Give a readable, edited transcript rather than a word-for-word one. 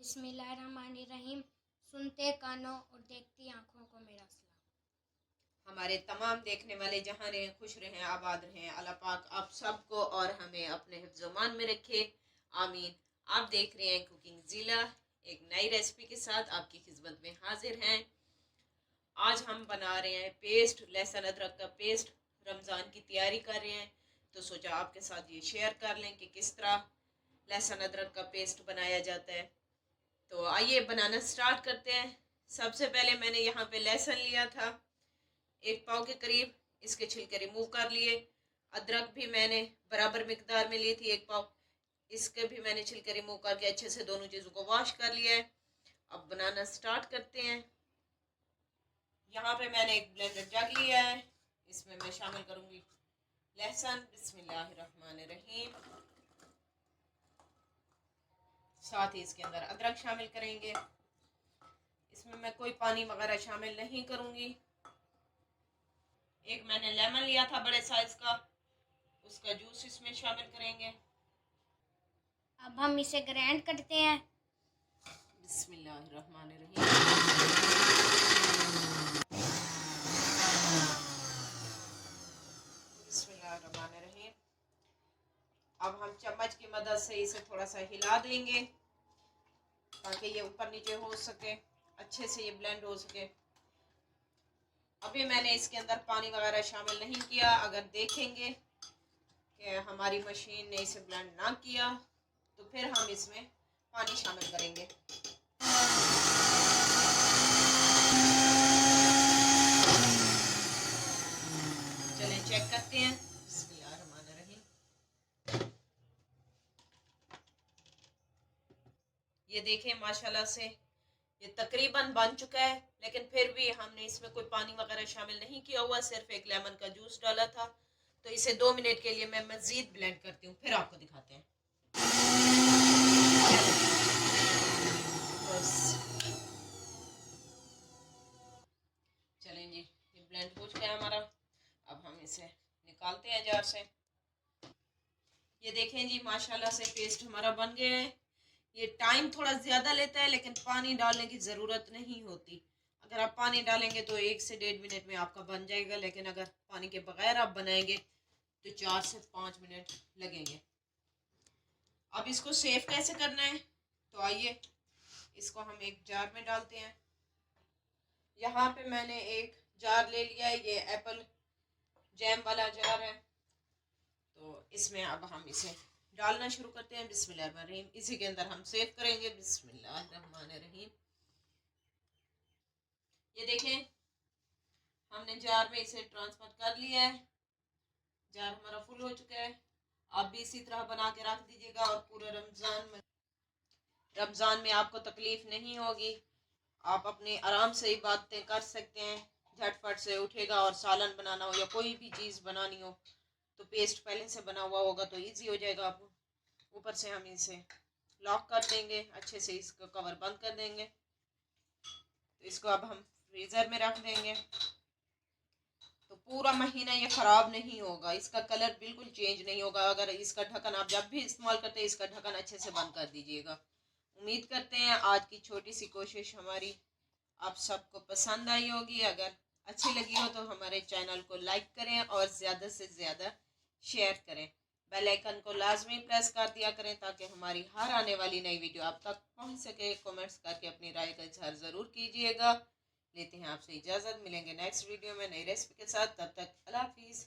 बिस्मिल्लाहिर्रहमानिर्रहीम। सुनते कानों और देखती आँखों को मेरा सलाम। हमारे तमाम देखने वाले जहाँ रहें खुश रहें आबाद रहें। अल्लाह पाक आप सबको और हमें अपने हिफ्ज़-ओ-मान में रखे, आमीन। आप देख रहे हैं कुकिंग ज़िला, एक नई रेसिपी के साथ आपकी खिदमत में हाजिर हैं। आज हम बना रहे हैं पेस्ट, लहसुन अदरक का पेस्ट। रमज़ान की तैयारी कर रहे हैं तो सोचा आपके साथ ये शेयर कर लें कि किस तरह लहसुन अदरक का पेस्ट बनाया जाता है। तो आइए बनाना स्टार्ट करते हैं। सबसे पहले मैंने यहाँ पे लहसुन लिया था 1 पाव के करीब, इसके छिलके रिमूव कर लिए। अदरक भी मैंने बराबर मिकदार में ली थी 1 पाव, इसके भी मैंने छिलके रिमूव करके अच्छे से दोनों चीज़ों को वॉश कर लिया है। अब बनाना स्टार्ट करते हैं। यहाँ पे मैंने एक ब्लेंडर जग लिया है, इसमें मैं शामिल करूँगी लहसुन। बिस्मिल्लाहिर्रहमानिर्रहीम। साथ ही इसके अंदर अदरक शामिल करेंगे। इसमें मैं कोई पानी वगैरह शामिल नहीं करूँगी। एक मैंने लेमन लिया था बड़े साइज का, उसका जूस इसमें शामिल करेंगे। अब हम इसे ग्राइंड करते हैं। बिस्मिल्लाहिर्रहमानिर्रहीम। बिस्मिल्लाहिर्रहमानिर्रहीम। अब हम चम्मच की मदद से इसे थोड़ा सा हिला देंगे ताकि ये ऊपर नीचे हो सके, अच्छे से ये ब्लेंड हो सके। अभी मैंने इसके अंदर पानी वगैरह शामिल नहीं किया। अगर देखेंगे कि हमारी मशीन ने इसे ब्लेंड ना किया तो फिर हम इसमें पानी शामिल करेंगे। चलें चेक करते हैं। बिस्मिल्लाहिर्रहमानिर्रहीम। ये देखें माशाल्लाह से ये तकरीबन बन चुका है, लेकिन फिर भी हमने इसमें कोई पानी वगैरह शामिल नहीं किया हुआ, सिर्फ एक लेमन का जूस डाला था। तो इसे 2 मिनट के लिए मैं मजीद ब्लेंड करती हूँ, फिर आपको दिखाते हैं। बस चलें जी, ये ब्लेंड हो चुका है हमारा। अब हम इसे निकालते हैं जार से। ये देखें जी माशाल्लाह से पेस्ट हमारा बन गया है। ये टाइम थोड़ा ज़्यादा लेता है, लेकिन पानी डालने की ज़रूरत नहीं होती। अगर आप पानी डालेंगे तो 1 से 1.5 मिनट में आपका बन जाएगा, लेकिन अगर पानी के बगैर आप बनाएंगे तो 4 से 5 मिनट लगेंगे। अब इसको सेव कैसे करना है, तो आइए इसको हम एक जार में डालते हैं। यहाँ पे मैंने एक जार ले लिया है, ये एप्पल जैम वाला जार है। तो इसमें अब हम इसे डालना शुरू करते हैं। बिस्मिल्लाहिर्रहमानिर्रहीम। इसी के अंदर हम सेव करेंगे। बिस्मिल्लाहिर्रहमानिर्रहीम। ये देखें हमने जार में इसे ट्रांसफर कर लिया है। जार हमारा फुल हो चुका है। आप भी इसी तरह बना के रख दीजिएगा और पूरे रमज़ान में आपको तकलीफ नहीं होगी। आप अपने आराम से इबादतें कर सकते हैं। झटपट से उठेगा और सालन बनाना हो या कोई भी चीज़ बनानी हो तो पेस्ट पहले से बना हुआ होगा तो इजी हो जाएगा आपको। ऊपर से हम इसे लॉक कर देंगे, अच्छे से इसका कवर बंद कर देंगे। तो इसको अब हम फ्रीज़र में रख देंगे तो पूरा महीना ये ख़राब नहीं होगा, इसका कलर बिल्कुल चेंज नहीं होगा। अगर इसका ढक्कन आप जब भी इस्तेमाल करते हैं इसका ढक्कन अच्छे से बंद कर दीजिएगा। उम्मीद करते हैं आज की छोटी सी कोशिश हमारी आप सबको पसंद आई होगी। अगर अच्छी लगी हो तो हमारे चैनल को लाइक करें और ज़्यादा से ज़्यादा शेयर करें। बेल आइकन को लाजमी प्रेस कर दिया करें ताकि हमारी हर आने वाली नई वीडियो आप तक पहुंच सके। कमेंट्स करके अपनी राय का इजहार ज़रूर कीजिएगा। लेते हैं आपसे इजाज़त, मिलेंगे नेक्स्ट वीडियो में नई रेसिपी के साथ। तब तक अल्लाह हाफिज़।